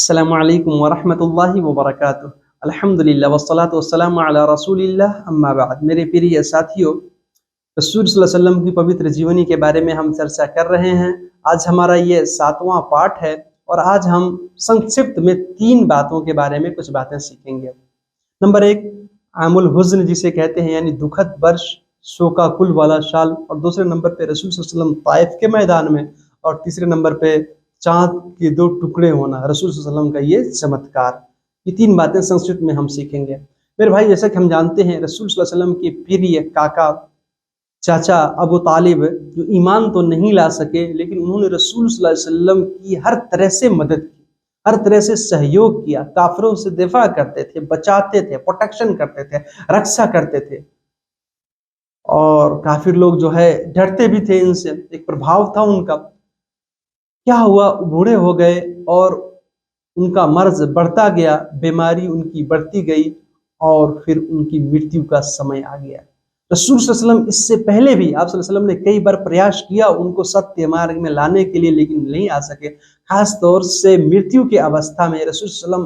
अस्सलामु अलैकुम वरहमतुल्लाहि वबरकातुह। अल्हम्दुलिल्लाह वस्सलातु वस्सलामु अला रसूलिल्लाह अम्मा बाद। मेरे प्रिय साथियों, रसूल सल्लल्लाहु अलैहि वसल्लम की पवित्र जीवनी के बारे में हम चर्चा कर रहे हैं। आज हमारा ये 7वां पाठ है और आज हम संक्षिप्त में 3 बातों के बारे में कुछ बातें सीखेंगे। नंबर 1, आमुल हुज़्न जिसे कहते हैं, यानी दुखद वर्ष, शोकाकुल वाला साल। और दूसरे नंबर पे रसूल सल्लल्लाहु अलैहि वसल्लम ताइफ के मैदान में। और तीसरे नंबर पे चाँद के 2 टुकड़े होना, रसूल सल्लल्लाहु अलैहि वसल्लम का ये चमत्कार। ये 3 बातें संस्कृत में हम सीखेंगे। मेरे भाई, जैसा कि हम जानते हैं, रसूल सल्लल्लाहु अलैहि वसल्लम के प्रिय काका चाचा अबू तालिब जो ईमान तो नहीं ला सके, लेकिन उन्होंने रसूल सल्लल्लाहु अलैहि वसल्लम की हर तरह से मदद की, हर तरह से सहयोग किया, काफिरों से दिफा करते थे, बचाते थे, प्रोटेक्शन करते थे, रक्षा करते थे। और काफिर लोग जो है डरते भी थे इनसे, एक प्रभाव था उनका। क्या हुआ, बूढ़े हो गए और उनका मर्ज बढ़ता गया, बीमारी उनकी बढ़ती गई और फिर उनकी मृत्यु का समय आ गया। रसूल सल्लल्लाहु अलैहि वसल्लम इससे पहले भी आप सल्लल्लाहु अलैहि वसल्लम ने कई बार प्रयास किया उनको सत्य मार्ग में लाने के लिए, लेकिन नहीं आ सके। खास तौर से मृत्यु की अवस्था में रसूल सल्लल्लाहु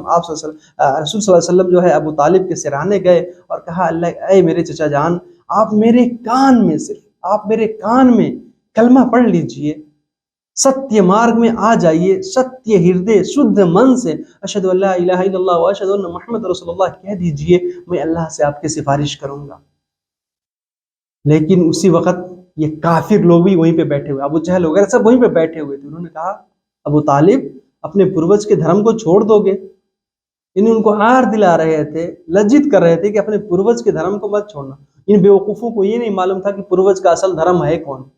अलैहि वसल्लम जो है अबू तालिब के सिरहाने गए और कहा, अल्लाह, ऐ मेरे चचा जान, आप मेरे कान में, सिर्फ आप मेरे कान में कलमा पढ़ लीजिए, सत्य मार्ग में आ जाइए, सत्य हृदय शुद्ध मन से अशहदु अल्ला इलाहा इल्लल्लाह व अशहदु अन्ना मुहम्मद रसूलुल्लाह कह दीजिए, मैं अल्लाह से आपकी सिफारिश करूंगा। लेकिन उसी वक्त ये काफिर लोग भी वहीं पे बैठे हुए, अबू जहल वगैरह सब वहीं पे बैठे हुए थे। उन्होंने कहा, अबू तालिब, अपने पूर्वज के धर्म को छोड़ दोगे? इन्हें उनको आर दिला रहे थे, लज्जित कर रहे थे कि अपने पूर्वज के धर्म को मत छोड़ना। इन बेवकूफों को ये नहीं मालूम था कि पूर्वज का असल धर्म है कौन।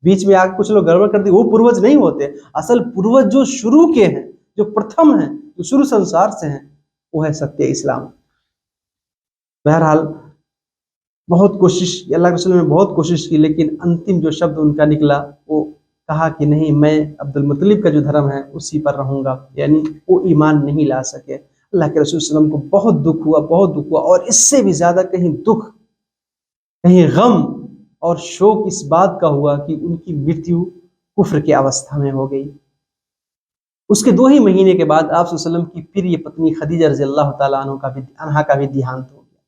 बीच में आके कुछ लोग गड़बड़ कर दी, वो पूर्वज नहीं होते। असल पूर्वज जो शुरू के हैं, जो प्रथम हैं, जो शुरू संसार से हैं, वो है सत्य इस्लाम। बहरहाल बहुत कोशिश, अल्लाह के रसूल ने बहुत कोशिश की, लेकिन अंतिम जो शब्द उनका निकला वो कहा कि नहीं, मैं अब्दुल मुत्तलिब का जो धर्म है उसी पर रहूंगा। यानी वो ईमान नहीं ला सके। अल्लाह के रसूल सल्लल्लाहु अलैहि वसल्लम को बहुत दुख हुआ, बहुत दुख हुआ। और इससे भी ज्यादा कहीं दुख, कहीं गम और शोक इस बात का हुआ कि उनकी मृत्यु कुफ्र की अवस्था में हो गई। उसके 2 ही महीने के बाद आप सल्लल्लाहु अलैहि वसल्लम की प्रिय पत्नी खदीजा रज़ियल्लाहु ताला अन्हा का भी देहांत हो गया,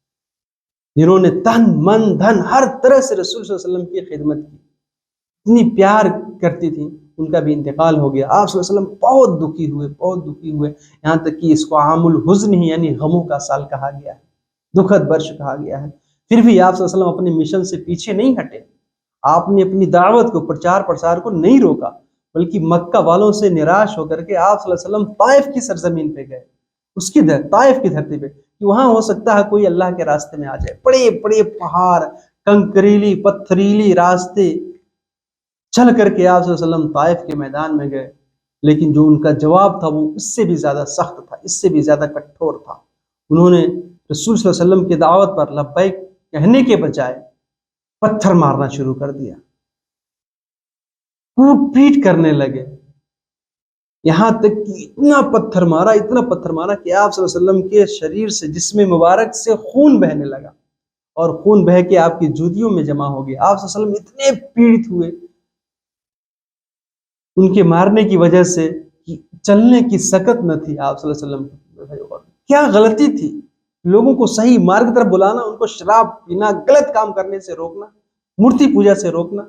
जिन्होंने तन मन धन हर तरह से रसूल सल्लल्लाहु अलैहि वसल्लम की खिदमत की, इतनी प्यार करती थी। उनका भी इंतकाल हो गया। आप सल्लल्लाहु अलैहि वसल्लम बहुत दुखी हुए, बहुत दुखी हुए। यहाँ तक कि इसको आमुल हुज़्न ही, यानी गमों का साल कहा गया है, दुखद वर्ष कहा गया है। फिर भी आप सल्लल्लाहु अलैहि वसल्लम अपने मिशन से पीछे नहीं हटे। आपने अपनी दावत को, प्रचार प्रसार को नहीं रोका, बल्कि मक्का वालों से निराश होकर के आप सल्लल्लाहु अलैहि वसल्लम ताइफ की सरजमीन पे गए, उसकी ताइफ की धरती पे, कि वहां हो सकता है कोई अल्लाह के रास्ते में आ जाए। बड़े बड़े पहाड़, कंकरीली पत्थरीली रास्ते चल करके आप सल्लल्लाहु अलैहि वसल्लम ताइफ के मैदान में गए, लेकिन जो उनका जवाब था वो इससे भी ज्यादा सख्त था, इससे भी ज्यादा कठोर था। उन्होंने रसूल सल्लल्लाहु अलैहि वसल्लम की दावत पर लब्बैक कहने के बजाय पत्थर मारना शुरू कर दिया, कूट पीट करने लगे। यहां तक कि इतना पत्थर मारा, इतना पत्थर मारा कि आप सल्लल्लाहु अलैहि वसल्लम के शरीर से, जिस्म मुबारक से खून बहने लगा और खून बह के आपकी जूतियों में जमा हो गया। आप सल्लल्लाहु अलैहि वसल्लम इतने पीड़ित हुए उनके मारने की वजह से कि चलने की सकत न थी आप सल्लल्लाहु अलैहि वसल्लम। क्या गलती थी, लोगों को सही मार्ग तरफ बुलाना, उनको शराब पीना, गलत काम करने से रोकना, मूर्ति पूजा से रोकना,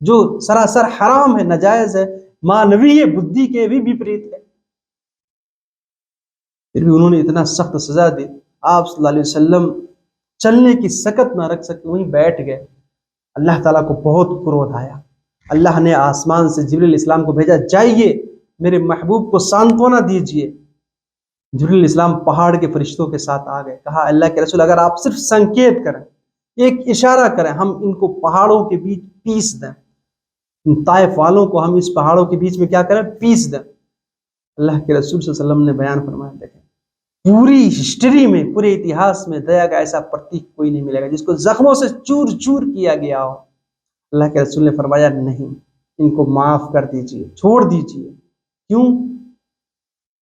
जो सरासर हराम है, नाजायज है, मानवीय बुद्धि के भी विपरीत है। फिर भी उन्होंने इतना सख्त सजा दी, आप सल्लल्लाहु अलैहि वसल्लम चलने की सकत ना रख सके, वहीं बैठ गए। अल्लाह ताला को बहुत क्रोध आया। अल्लाह ने आसमान से जिब्रील इस्लाम को भेजा, जाइए मेरे महबूब को सांत्वना दीजिए। जिब्रील इस्लाम पहाड़ के फरिश्तों के साथ आ गए। कहा, अल्लाह के रसूल, अगर आप सिर्फ संकेत करें, एक इशारा करें, हम इनको पहाड़ों के बीच पीस दें, इन ताइफ वालों को हम इस पहाड़ों के बीच में क्या करें, पीस दें। अल्लाह के रसूल सल्लल्लाहु अलैहि वसल्लम ने बयान फरमाया, देखें, पूरी हिस्ट्री में, पूरे इतिहास में दया का ऐसा प्रतीक कोई नहीं मिलेगा जिसको जख्मों से चूर चूर किया गया हो। अल्लाह के रसूल ने फरमाया, नहीं, इनको माफ कर दीजिए, छोड़ दीजिए। क्यों?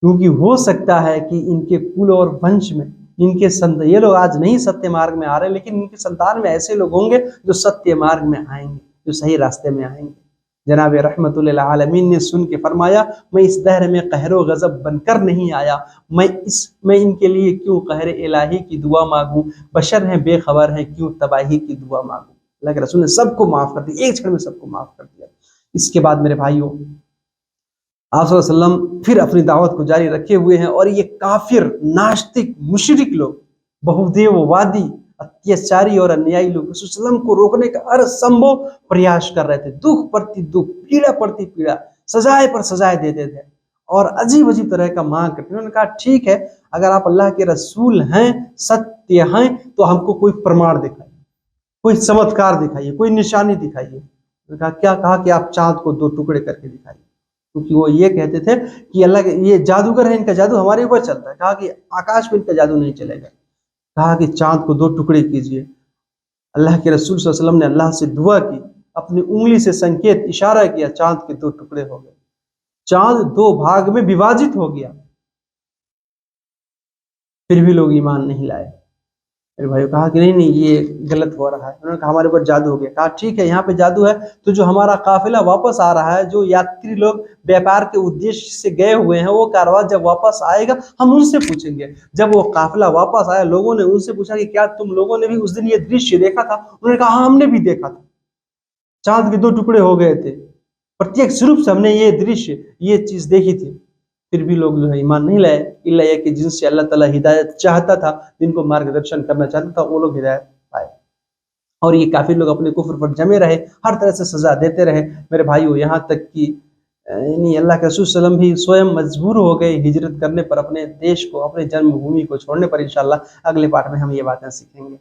क्योंकि हो सकता है कि इनके कुल और वंश में, इनके संत, ये लोग आज नहीं सत्य मार्ग में आ रहे, लेकिन इनके संतान में ऐसे लोग होंगे जो सत्य मार्ग में आएंगे, जो सही रास्ते में आएंगे। जनाब रहमतुल्लिल आलमीन ने सुन के फरमाया, मैं इस दहर में कहरो गज़ब बनकर नहीं आया, मैं इनके लिए क्यों कहर इलाही की दुआ मांगूं, बशर हैं बेखबर हैं क्यों तबाही की दुआ मांगूं। अल्लाह के रसूल ने सबको माफ कर दिया, एक क्षण में सबको माफ कर दिया। इसके बाद मेरे भाइयों, आप सल्लल्लाहु अलैहि वसल्लम फिर अपनी दावत को जारी रखे हुए हैं और ये काफिर, नास्तिक, मुशरिक लोग, बहुदेववादी, अत्याचारी और अन्यायी लोग रसूल सल्लल्लाहु अलैहि वसल्लम को रोकने का हर संभव प्रयास कर रहे थे। दुख प्रति दुख, पीड़ा प्रति पीड़ा, सजाए पर सजाए देते थे और अजीब अजीब तरह का मांग करते थे। उन्होंने कहा ठीक है, अगर आप अल्लाह के रसूल हैं, सत्य हैं, तो हमको कोई प्रमाण दिखाइए, कोई चमत्कार दिखाइए, कोई निशानी दिखाइए। कहा क्या? कहा कि आप चांद को 2 टुकड़े करके दिखाइए, क्योंकि वो ये कहते थे कि अल्लाह के ये जादूगर है, इनका जादू हमारे ऊपर चलता है। कहा कि आकाश में इनका जादू नहीं चलेगा। कहा कि चांद को 2 टुकड़े कीजिए। अल्लाह के रसूल सल्लल्लाहु अलैहि वसल्लम ने अल्लाह से दुआ की, अपनी उंगली से संकेत इशारा किया, चांद के 2 टुकड़े हो गए, चांद 2 भाग में विभाजित हो गया। फिर भी लोग ईमान नहीं लाए। मेरे भाइयों, कहा कि नहीं नहीं ये गलत हो रहा है। उन्होंने कहा हमारे ऊपर जादू हो गया। कहा ठीक है, यहाँ पे जादू है तो जो हमारा काफिला वापस आ रहा है, जो यात्री लोग व्यापार के उद्देश्य से गए हुए हैं, वो कारवां जब वापस आएगा हम उनसे पूछेंगे। जब वो काफिला वापस आया, लोगों ने उनसे पूछा कि क्या तुम लोगों ने भी उस दिन ये दृश्य देखा था? उन्होंने कहा हाँ, हमने भी देखा था, चांद के 2 टुकड़े हो गए थे, प्रत्यक्ष रूप से हमने ये दृश्य, ये चीज देखी थी। फिर भी लोग जो है ईमान नहीं लाए, इल्ला ये कि जिनसे अल्लाह ताला हिदायत चाहता था, जिनको मार्गदर्शन करना चाहता था, वो लोग हिदायत पाए। और ये काफिर लोग अपने कुफ्र पर जमे रहे, हर तरह से सजा देते रहे। मेरे भाइयों, यहाँ तक कि यानी अल्लाह के रसूल सल्लल्लाहु अलैहि वसल्लम भी स्वयं मजबूर हो गए हिजरत करने पर, अपने देश को, अपने जन्मभूमि को छोड़ने पर। इंशाअल्लाह अगले पाठ में हम ये बातें सीखेंगे।